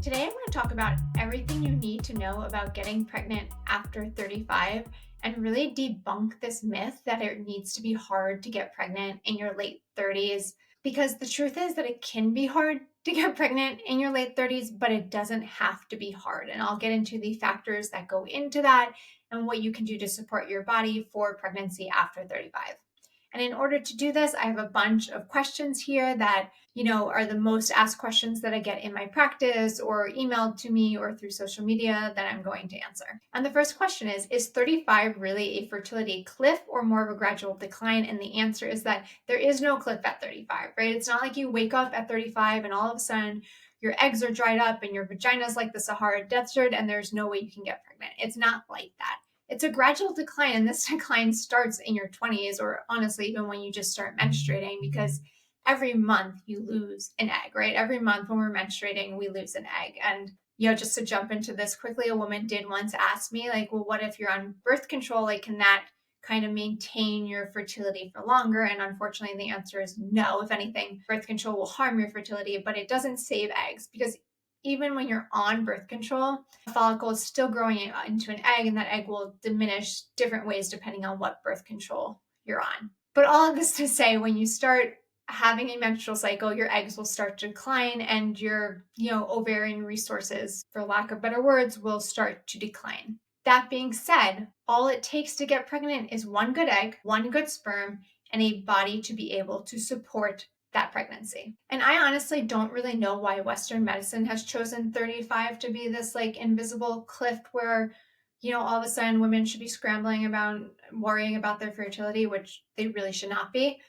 Today, I'm going to talk about everything you need to know about getting pregnant after 35 and really debunk this myth that it needs to be hard to get pregnant in your late 30s. Because the truth is that it can be hard to get pregnant in your late 30s, but it doesn't have to be hard. And I'll get into the factors that go into that and what you can do to support your body for pregnancy after 35. And in order to do this, I have a bunch of questions here that, are the most asked questions that I get in my practice or emailed to me or through social media that I'm going to answer. And the first question is 35 really a fertility cliff or more of a gradual decline? And the answer is that there is no cliff at 35, right? It's not like you wake up at 35 and all of a sudden your eggs are dried up and your vagina is like the Sahara Desert and there's no way you can get pregnant. It's not like that. It's a gradual decline, and this decline starts in your 20s, or honestly, even when you just start menstruating, because every month you lose an egg, right? Every month when we're menstruating, we lose an egg. And, just to jump into this quickly, a woman did once ask me, like, well, what if you're on birth control? Like, can that kind of maintain your fertility for longer? And unfortunately, the answer is no. If anything, birth control will harm your fertility, but it doesn't save eggs, because even when you're on birth control, a follicle is still growing into an egg, and that egg will diminish different ways depending on what birth control you're on. But all of this to say, when you start having a menstrual cycle, your eggs will start to decline and your, ovarian resources, for lack of better words, will start to decline. That being said, all it takes to get pregnant is one good egg, one good sperm, and a body to be able to support that pregnancy. And I honestly don't really know why Western medicine has chosen 35 to be this like invisible cliff where, all of a sudden women should be scrambling about worrying about their fertility, which they really should not be.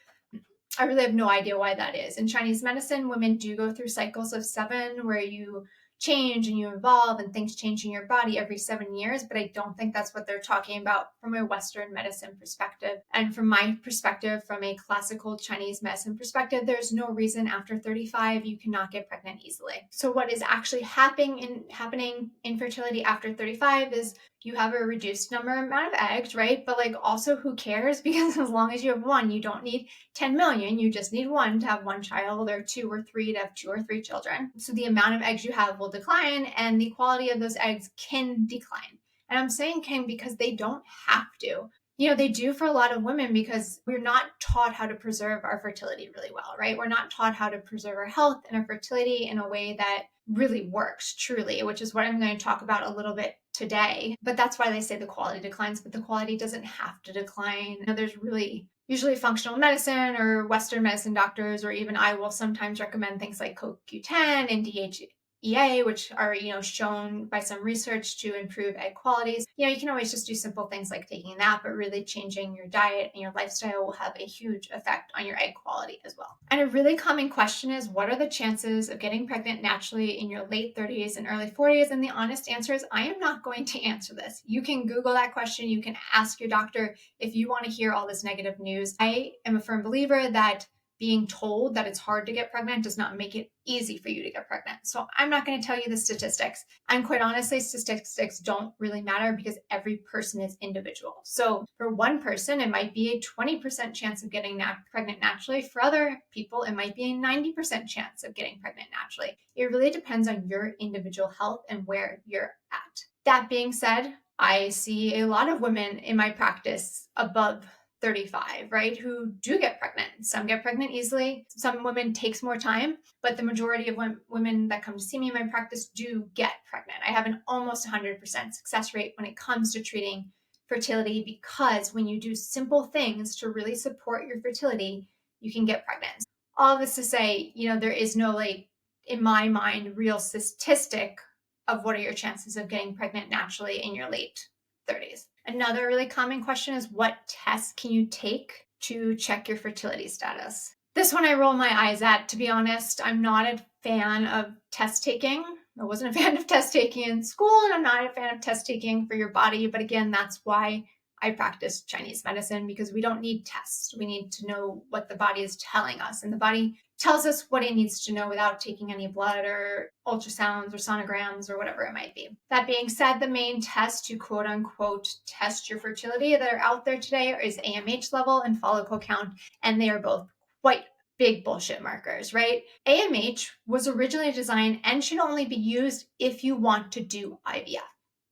I really have no idea why that is. In Chinese medicine, women do go through cycles of 7 where you change and you evolve and things change in your body every 7 years, but I don't think that's what they're talking about from a Western medicine perspective. And from my perspective, from a classical Chinese medicine perspective, there's no reason after 35 you cannot get pregnant easily. So what is actually happening in fertility after 35 is you have a reduced amount of eggs, right? But also who cares? Because as long as you have one, you don't need 10 million. You just need one to have one child, or 2 or 3 to have 2 or 3 children. So the amount of eggs you have will decline and the quality of those eggs can decline. And I'm saying can because they don't have to. They do for a lot of women because we're not taught how to preserve our fertility really well, right? We're not taught how to preserve our health and our fertility in a way that really works truly, which is what I'm going to talk about a little bit today. But that's why they say the quality declines, but the quality doesn't have to decline. There's really usually functional medicine or Western medicine doctors, or even I will sometimes recommend things like CoQ10 and DHEA, which are, shown by some research to improve egg qualities. You can always just do simple things like taking that, but really changing your diet and your lifestyle will have a huge effect on your egg quality as well. And a really common question is, what are the chances of getting pregnant naturally in your late 30s and early 40s? And the honest answer is, I am not going to answer this. You can Google that question. You can ask your doctor if you want to hear all this negative news. I am a firm believer that being told that it's hard to get pregnant does not make it easy for you to get pregnant. So I'm not going to tell you the statistics. And quite honestly, statistics don't really matter because every person is individual. So for one person, it might be a 20% chance of getting pregnant naturally. For other people, it might be a 90% chance of getting pregnant naturally. It really depends on your individual health and where you're at. That being said, I see a lot of women in my practice above 35, right, who do get pregnant. Some get pregnant easily. Some women takes more time, but the majority of women that come to see me in my practice do get pregnant. I have an almost 100% success rate when it comes to treating fertility, because when you do simple things to really support your fertility, you can get pregnant. All of this to say, there is no, in my mind, real statistic of what are your chances of getting pregnant naturally in your late 30s. Another really common question is, what tests can you take to check your fertility status? This one I roll my eyes at, to be honest. I'm not a fan of test taking. I wasn't a fan of test taking in school, and I'm not a fan of test taking for your body. But again, that's why I practice Chinese medicine, because we don't need tests. We need to know what the body is telling us, and the body tells us what it needs to know without taking any blood or ultrasounds or sonograms or whatever it might be. That being said, the main test to quote unquote test your fertility that are out there today is AMH level and follicle count, and they are both quite big bullshit markers, right? AMH was originally designed and should only be used if you want to do IVF,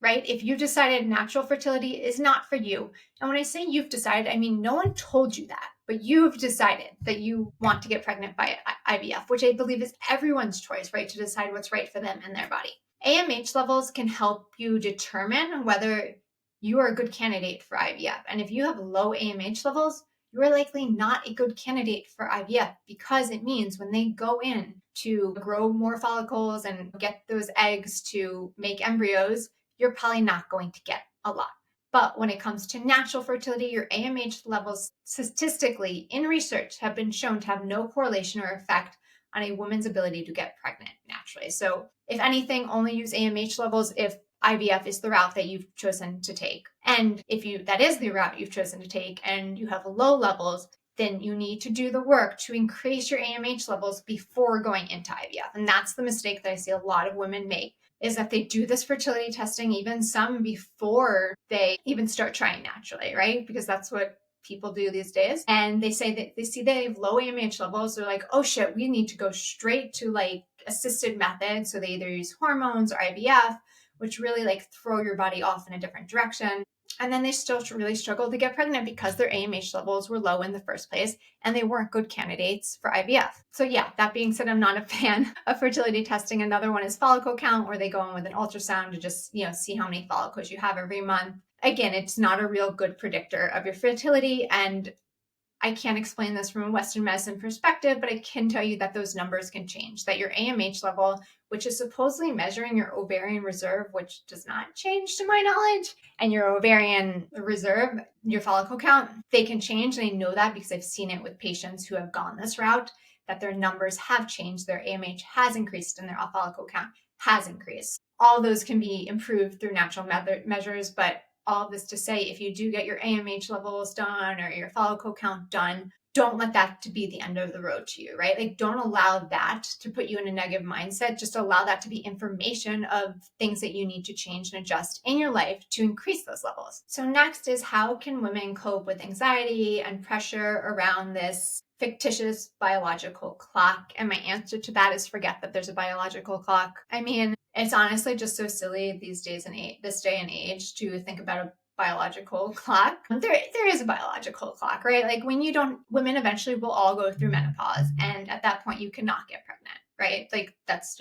right? If you've decided natural fertility is not for you, and when I say you've decided, I mean no one told you that, but you've decided that you want to get pregnant by IVF, which I believe is everyone's choice, right? To decide what's right for them and their body. AMH levels can help you determine whether you are a good candidate for IVF. And if you have low AMH levels, you are likely not a good candidate for IVF, because it means when they go in to grow more follicles and get those eggs to make embryos, you're probably not going to get a lot. But when it comes to natural fertility, your AMH levels statistically in research have been shown to have no correlation or effect on a woman's ability to get pregnant naturally. So if anything, only use AMH levels if IVF is the route that you've chosen to take. And if that is the route you've chosen to take and you have low levels, then you need to do the work to increase your AMH levels before going into IVF. And that's the mistake that I see a lot of women make, is that they do this fertility testing, even some before they even start trying naturally, right? Because that's what people do these days. And they say that they see they have low AMH levels. They're like, oh shit, we need to go straight to like assisted methods. So they either use hormones or IVF, which really like throw your body off in a different direction. And then they still really struggle to get pregnant because their AMH levels were low in the first place and they weren't good candidates for IVF. So yeah, that being said, I'm not a fan of fertility testing. Another one is follicle count, where they go in with an ultrasound to just, see how many follicles you have every month. Again, it's not a real good predictor of your fertility. And I can't explain this from a Western medicine perspective, but I can tell you that those numbers can change, that your AMH level, which is supposedly measuring your ovarian reserve, which does not change to my knowledge, and your ovarian reserve, your follicle count, they can change. And I know that because I've seen it with patients who have gone this route, that their numbers have changed, their AMH has increased, and their follicle count has increased. All those can be improved through natural measures, but all of this to say, if you do get your AMH levels done or your follicle count done, don't let that to be the end of the road to you, right? Like, don't allow that to put you in a negative mindset. Just allow that to be information of things that you need to change and adjust in your life to increase those levels. So next is, how can women cope with anxiety and pressure around this fictitious biological clock? And my answer to that is, forget that there's a biological clock. I mean, it's honestly just so silly these days and this day and age to think about a biological clock. There is a biological clock, right? Like, women eventually will all go through menopause, and at that point you cannot get pregnant, right? Like, that's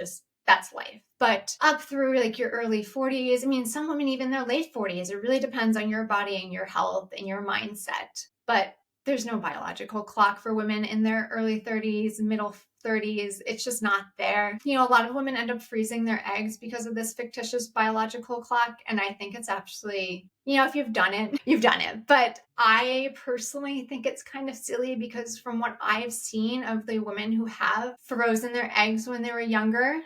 life. But up through like your early 40s, I mean, some women even their late 40s, it really depends on your body and your health and your mindset. But there's no biological clock for women in their early 30s, middle 30s. It's just not there. A lot of women end up freezing their eggs because of this fictitious biological clock. And I think it's actually, if you've done it, you've done it. But I personally think it's kind of silly, because from what I've seen of the women who have frozen their eggs when they were younger,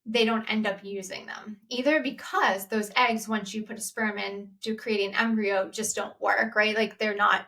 they don't end up using them, either because those eggs, once you put a sperm in to create an embryo, just don't work, right? Like, they're not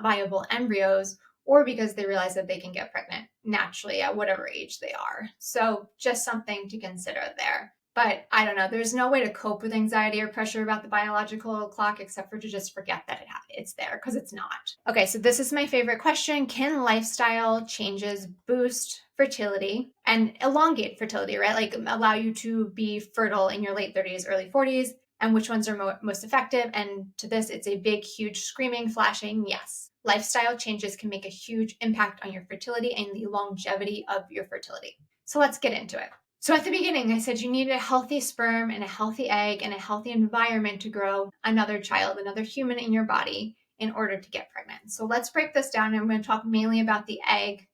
viable embryos, or because they realize that they can get pregnant naturally at whatever age they are. So just something to consider there. But I don't know, there's no way to cope with anxiety or pressure about the biological clock except for to just forget that it's there, because it's not. Okay, so this is my favorite question. Can lifestyle changes boost fertility and elongate fertility, right? Like, allow you to be fertile in your late 30s, early 40s? And which ones are most effective? And to this, it's a big, huge, screaming, flashing yes. Lifestyle changes can make a huge impact on your fertility and the longevity of your fertility. So let's get into it. So at the beginning, I said you need a healthy sperm and a healthy egg and a healthy environment to grow another child, another human in your body, in order to get pregnant. So let's break this down. I'm going to talk mainly about the egg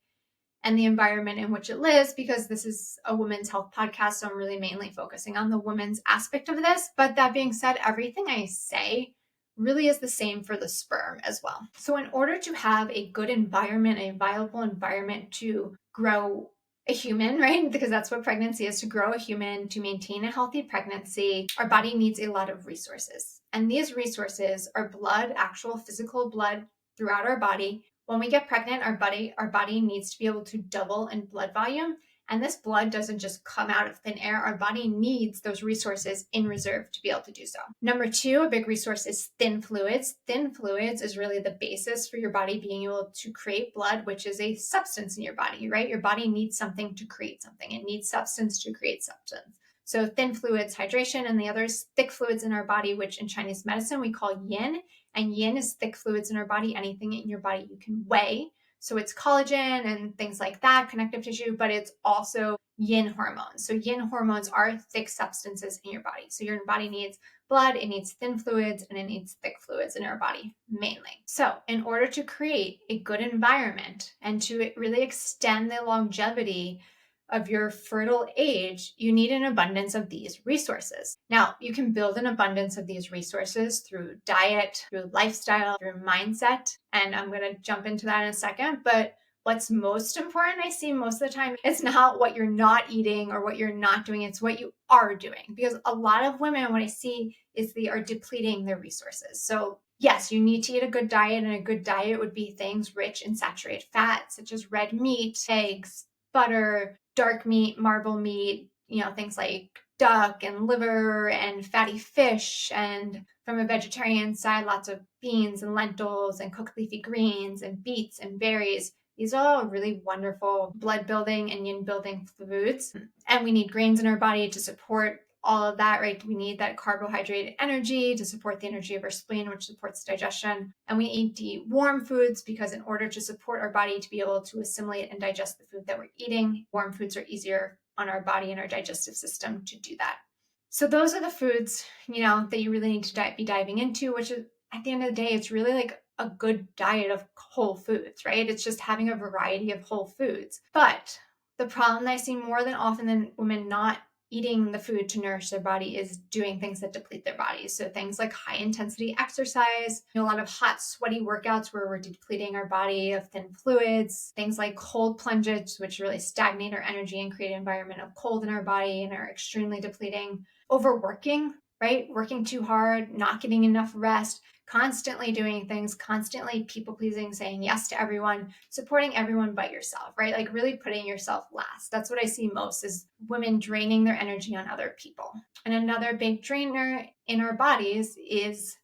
and the environment in which it lives, because this is a women's health podcast. So I'm really mainly focusing on the women's aspect of this. But that being said, everything I say really is the same for the sperm as well. So in order to have a good environment, a viable environment to grow a human, right? Because that's what pregnancy is, to grow a human, to maintain a healthy pregnancy, our body needs a lot of resources. And these resources are blood, actual physical blood throughout our body. When we get pregnant, our body needs to be able to double in blood volume. And this blood doesn't just come out of thin air. Our body needs those resources in reserve to be able to do so. Number two, a big resource is thin fluids. Thin fluids is really the basis for your body being able to create blood, which is a substance in your body, right? Your body needs something to create something. It needs substance to create substance. So thin fluids, hydration, and the other is thick fluids in our body, which in Chinese medicine we call yin. And yin is thick fluids in our body, anything in your body you can weigh. So it's collagen and things like that, connective tissue, but it's also yin hormones. So yin hormones are thick substances in your body. So your body needs blood, it needs thin fluids, and it needs thick fluids in our body mainly. So in order to create a good environment and to really extend the longevity of your fertile age, you need an abundance of these resources. Now, you can build an abundance of these resources through diet, through lifestyle, through mindset, and I'm going to jump into that in a second. But what's most important, I see most of the time, is not what you're not eating or what you're not doing, it's what you are doing. Because a lot of women, what I see is they are depleting their resources. So yes, you need to eat a good diet, and a good diet would be things rich in saturated fat, such as red meat, eggs, butter, dark meat, marble meat, things like duck and liver and fatty fish. And from a vegetarian side, lots of beans and lentils and cooked leafy greens and beets and berries. These are all really wonderful blood building and yin building foods. And we need grains in our body to support all of that, right? We need that carbohydrate energy to support the energy of our spleen, which supports digestion. And we need to eat warm foods because in order to support our body to be able to assimilate and digest the food that we're eating, warm foods are easier on our body and our digestive system to do that. So those are the foods, that you really need to be diving into, which is at the end of the day, it's really like a good diet of whole foods, right? It's just having a variety of whole foods. But the problem that I see more than often than women not eating the food to nourish their body is doing things that deplete their bodies. So things like high intensity exercise, a lot of hot, sweaty workouts where we're depleting our body of thin fluids, things like cold plunges, which really stagnate our energy and create an environment of cold in our body and are extremely depleting. Overworking, right? Working too hard, not getting enough rest, constantly doing things, constantly people pleasing, saying yes to everyone, supporting everyone but yourself, right? Like really putting yourself last. That's what I see most is women draining their energy on other people. And another big drainer in our bodies is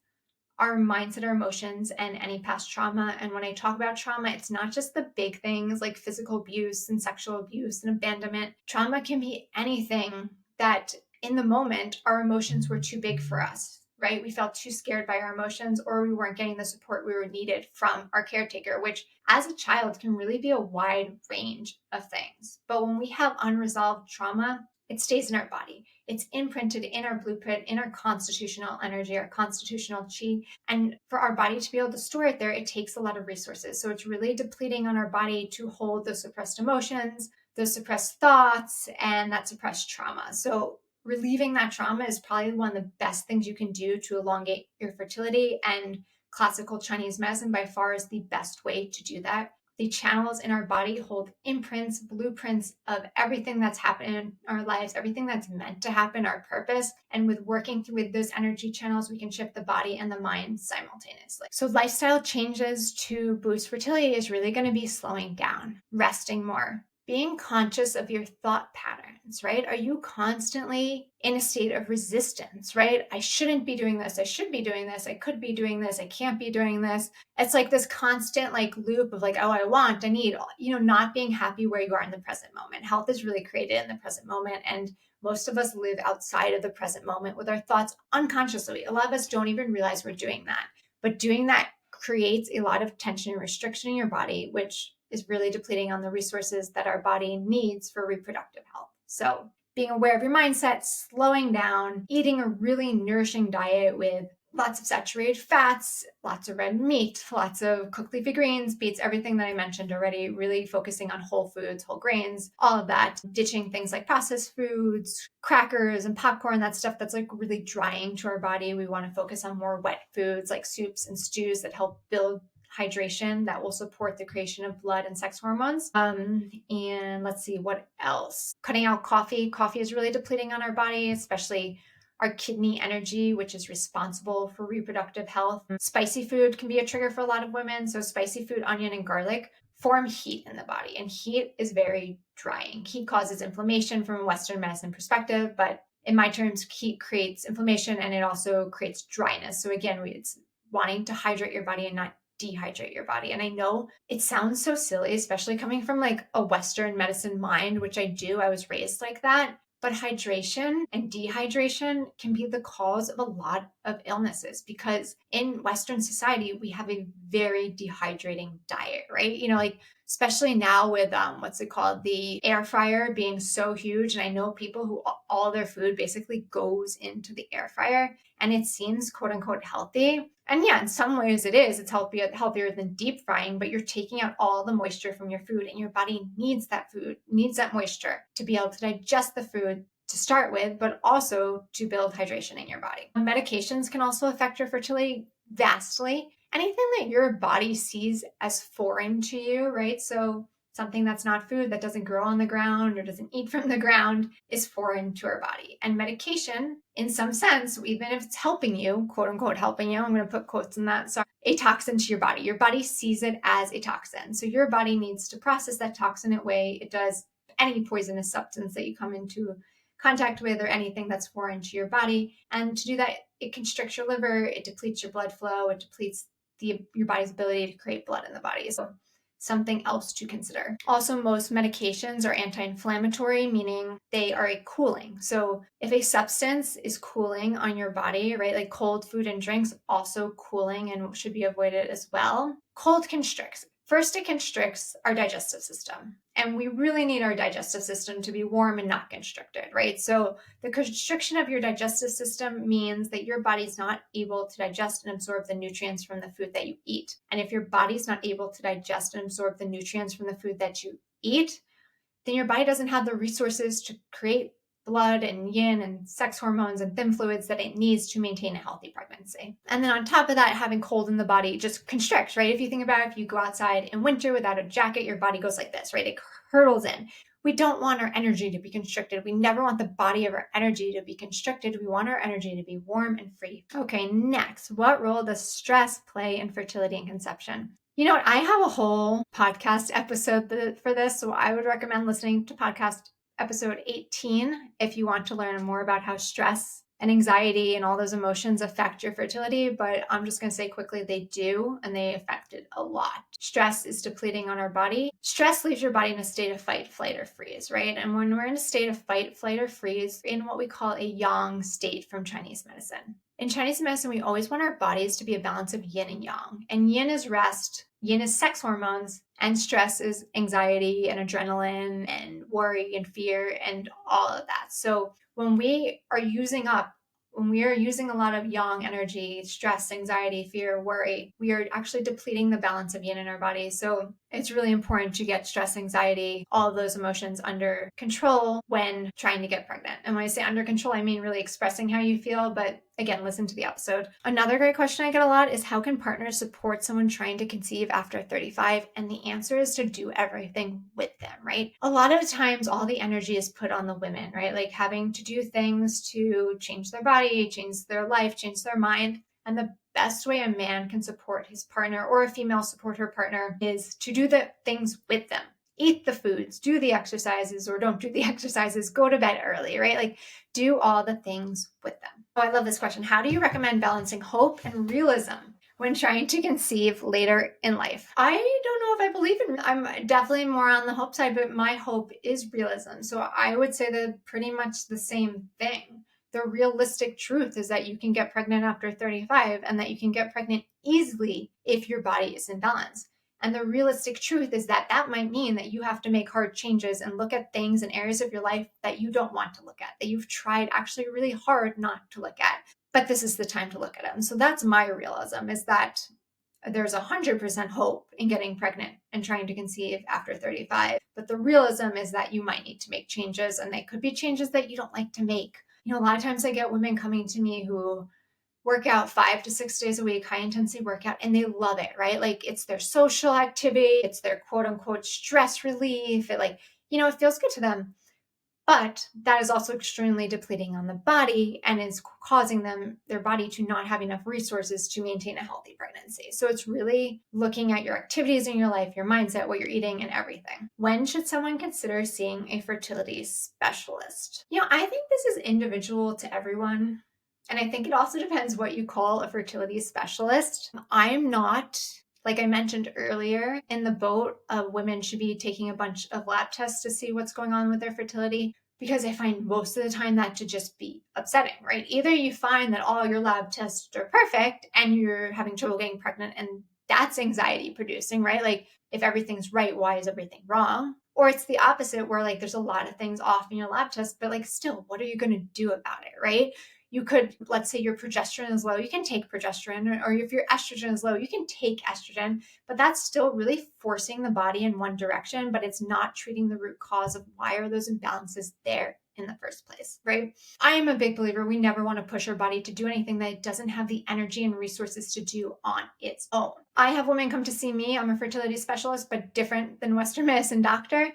our mindset, our emotions, and any past trauma. And when I talk about trauma, it's not just the big things like physical abuse and sexual abuse and abandonment. Trauma can be anything that in the moment, our emotions were too big for us, right? We felt too scared by our emotions, or we weren't getting the support we were needed from our caretaker, which as a child can really be a wide range of things. But when we have unresolved trauma, it stays in our body. It's imprinted in our blueprint, in our constitutional energy, our constitutional chi. And for our body to be able to store it there, it takes a lot of resources. So it's really depleting on our body to hold those suppressed emotions, those suppressed thoughts, and that suppressed trauma. So relieving that trauma is probably one of the best things you can do to elongate your fertility. And classical Chinese medicine by far is the best way to do that. The channels in our body hold imprints, blueprints of everything that's happened in our lives, everything that's meant to happen, our purpose. And with working with those energy channels, we can shift the body and the mind simultaneously. So lifestyle changes to boost fertility is really going to be slowing down, resting more, being conscious of your thought patterns, right? Are you constantly in a state of resistance, right? I shouldn't be doing this. I should be doing this. I could be doing this. I can't be doing this. It's like this constant loop of I need, not being happy where you are in the present moment. Health is really created in the present moment. And most of us live outside of the present moment with our thoughts unconsciously. A lot of us don't even realize we're doing that. But doing that creates a lot of tension and restriction in your body, which is really depleting on the resources that our body needs for reproductive health. So being aware of your mindset, slowing down, eating a really nourishing diet with lots of saturated fats, lots of red meat, lots of cooked leafy greens, beets, everything that I mentioned already, really focusing on whole foods, whole grains, all of that, ditching things like processed foods, crackers and popcorn, that stuff that's really drying to our body. We want to focus on more wet foods like soups and stews that help build hydration that will support the creation of blood and sex hormones. And let's see what else. Cutting out coffee. Coffee is really depleting on our body, especially our kidney energy, which is responsible for reproductive health. Spicy food can be a trigger for a lot of women. So spicy food, onion and garlic form heat in the body, and heat is very drying. Heat causes inflammation from a Western medicine perspective, but in my terms, heat creates inflammation and it also creates dryness. So again, it's wanting to hydrate your body and not dehydrate your body. And I know it sounds so silly, especially coming from like a Western medicine mind, which I do. I was raised like that. But hydration and dehydration can be the cause of a lot of illnesses because in Western society, we have a very dehydrating diet, right? Like especially now with what's it called, the air fryer being so huge. And I know people who all their food basically goes into the air fryer and it seems quote unquote healthy. And yeah, in some ways it is. It's healthier than deep frying, but you're taking out all the moisture from your food and your body needs that food, needs that moisture to be able to digest the food to start with, but also to build hydration in your body. Medications can also affect your fertility vastly. Anything that your body sees as foreign to you, right? So something that's not food, that doesn't grow on the ground or doesn't eat from the ground is foreign to our body. And medication, in some sense, even if it's helping you, quote unquote, helping you, I'm going to put quotes in that, so a toxin to your body. Your body sees it as a toxin. So your body needs to process that toxin in a way it does any poisonous substance that you come into contact with or anything that's foreign to your body. And to do that, it constricts your liver, it depletes your blood flow, it depletes your body's ability to create blood in the body. So something else to consider. Also, most medications are anti-inflammatory, meaning they are a cooling. So if a substance is cooling on your body, right, like cold food and drinks, also cooling and should be avoided as well. Cold constricts. First, it constricts our digestive system. And we really need our digestive system to be warm and not constricted, right? So the constriction of your digestive system means that your body's not able to digest and absorb the nutrients from the food that you eat. And if your body's not able to digest and absorb the nutrients from the food that you eat, then your body doesn't have the resources to create blood and yin and sex hormones and thin fluids that it needs to maintain a healthy pregnancy. And then on top of that, having cold in the body just constricts, right? If you think about it, if you go outside in winter without a jacket, your body goes like this, right? It hurtles in. We don't want our energy to be constricted. We never want the body of our energy to be constricted. We want our energy to be warm and free. Okay, next, what role does stress play in fertility and conception? You know what? I have a whole podcast episode for this, so I would recommend listening to podcast episode 18 if you want to learn more about how stress and anxiety and all those emotions affect your fertility. But I'm just going to say quickly, they do, and they affect it a lot. Stress is depleting on our body. Stress leaves your body in a state of fight, flight, or freeze, right? And when we're in a state of fight, flight, or freeze, in what we call a yang state from Chinese medicine. In Chinese medicine, we always want our bodies to be a balance of yin and yang. And yin is rest, yin is sex hormones, and stress is anxiety and adrenaline and worry and fear and all of that. So when we are using a lot of yang energy, stress, anxiety, fear, worry, we are actually depleting the balance of yin in our body. So it's really important to get stress, anxiety, all of those emotions under control when trying to get pregnant. And when I say under control, I mean really expressing how you feel, but again, listen to the episode. Another great question I get a lot is how can partners support someone trying to conceive after 35? And the answer is to do everything with them, right? A lot of times all the energy is put on the women, right? Like having to do things to change their body, change their life, change their mind. And the best way a man can support his partner or a female support her partner is to do the things with them. Eat the foods, do the exercises, or don't do the exercises, go to bed early, right? Like do all the things with them. Oh, I love this question. How do you recommend balancing hope and realism when trying to conceive later in life? I don't know if I believe in, I'm definitely more on the hope side, but my hope is realism. So I would say they're pretty much the same thing. The realistic truth is that you can get pregnant after 35 and that you can get pregnant easily if your body is in balance. And the realistic truth is that that might mean that you have to make hard changes and look at things and areas of your life that you don't want to look at, that you've tried actually really hard not to look at. But this is the time to look at it. And so that's my realism, is that there's 100% hope in getting pregnant and trying to conceive after 35. But the realism is that you might need to make changes, and they could be changes that you don't like to make. You know, a lot of times I get women coming to me who work out 5 to 6 days a week, high intensity workout, and they love it, right? Like it's their social activity, it's their quote unquote stress relief. It it feels good to them. But that is also extremely depleting on the body and is causing their body to not have enough resources to maintain a healthy pregnancy. So it's really looking at your activities in your life, your mindset, what you're eating, and everything. When should someone consider seeing a fertility specialist? I think this is individual to everyone. And I think it also depends what you call a fertility specialist. I'm not, like I mentioned earlier, in the boat of women should be taking a bunch of lab tests to see what's going on with their fertility, because I find most of the time that to just be upsetting, right? Either you find that all your lab tests are perfect and you're having trouble getting pregnant, and that's anxiety producing, right? Like, if everything's right, why is everything wrong? Or it's the opposite, where like there's a lot of things off in your lab test, but like still, what are you going to do about it, right? You could, let's say your progesterone is low, you can take progesterone, or if your estrogen is low, you can take estrogen, but that's still really forcing the body in one direction, but it's not treating the root cause of why are those imbalances there in the first place, right? I am a big believer we never want to push our body to do anything that it doesn't have the energy and resources to do on its own. I have women come to see me, I'm a fertility specialist, but different than Western medicine doctor,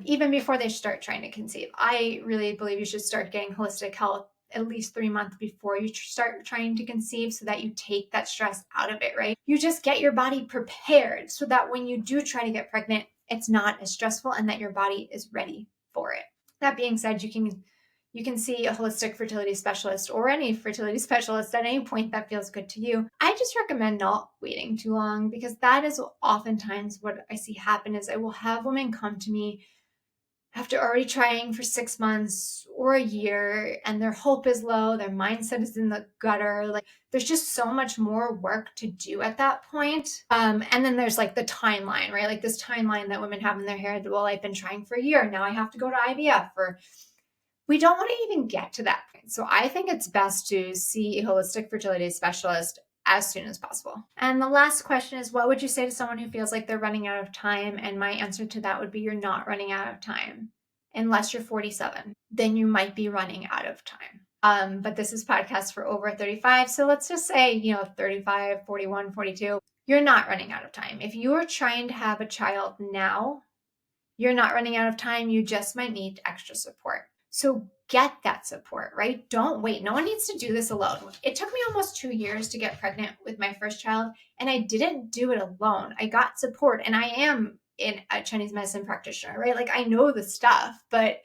even before they start trying to conceive. I really believe you should start getting holistic health at least 3 months before you start trying to conceive, so that you take that stress out of it, right? You just get your body prepared so that when you do try to get pregnant, it's not as stressful and that your body is ready for it. That being said, you can see a holistic fertility specialist or any fertility specialist at any point that feels good to you. I just recommend not waiting too long, because that is oftentimes what I see happen is I will have women come to me after already trying for 6 months or a year, and their hope is low, their mindset is in the gutter. Like, there's just so much more work to do at that point. And then there's like the timeline, right? Like this timeline that women have in their head. Well, I've been trying for a year. Now I have to go to IVF, or we don't want to even get to that point. So I think it's best to see a holistic fertility specialist as soon as possible. And the last question is, what would you say to someone who feels like they're running out of time? And my answer to that would be, you're not running out of time. Unless you're 47, then you might be running out of time. But this is podcast for over 35. So let's just say, 35, 41, 42, you're not running out of time. If you are trying to have a child now, you're not running out of time. You just might need extra support. So get that support, right? Don't wait. No one needs to do this alone. It took me almost 2 years to get pregnant with my first child, and I didn't do it alone. I got support, and I am a Chinese medicine practitioner, right? Like, I know the stuff, but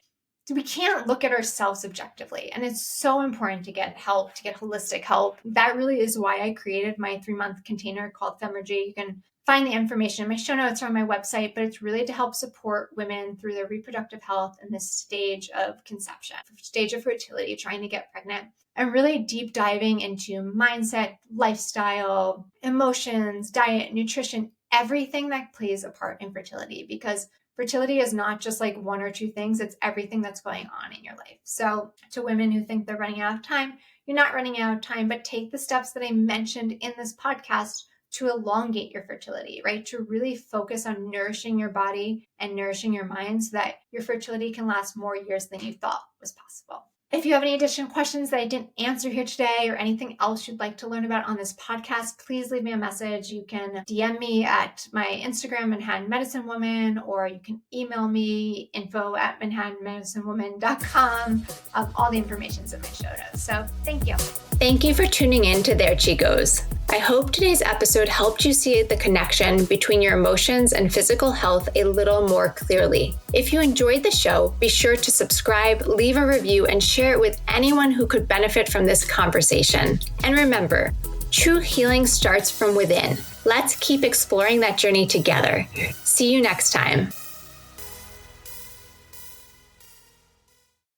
we can't look at ourselves objectively. And it's so important to get help, to get holistic help. That really is why I created my 3-month container called Femergy. You can find the information in my show notes or on my website, but it's really to help support women through their reproductive health in this stage of conception, stage of fertility, trying to get pregnant, and really deep diving into mindset, lifestyle, emotions, diet, nutrition, everything that plays a part in fertility, because fertility is not just like 1 or 2 things, it's everything that's going on in your life. So to women who think they're running out of time, you're not running out of time, but take the steps that I mentioned in this podcast to elongate your fertility, right? To really focus on nourishing your body and nourishing your mind so that your fertility can last more years than you thought was possible. If you have any additional questions that I didn't answer here today, or anything else you'd like to learn about on this podcast, please leave me a message. You can DM me at my Instagram, Manhattan Medicine Woman, or you can email me, info@manhattanmedicinewoman.com. All the information's in my show notes. So thank you. Thank you for tuning in to There She Goes. I hope today's episode helped you see the connection between your emotions and physical health a little more clearly. If you enjoyed the show, be sure to subscribe, leave a review, and share it with anyone who could benefit from this conversation. And remember, true healing starts from within. Let's keep exploring that journey together. See you next time.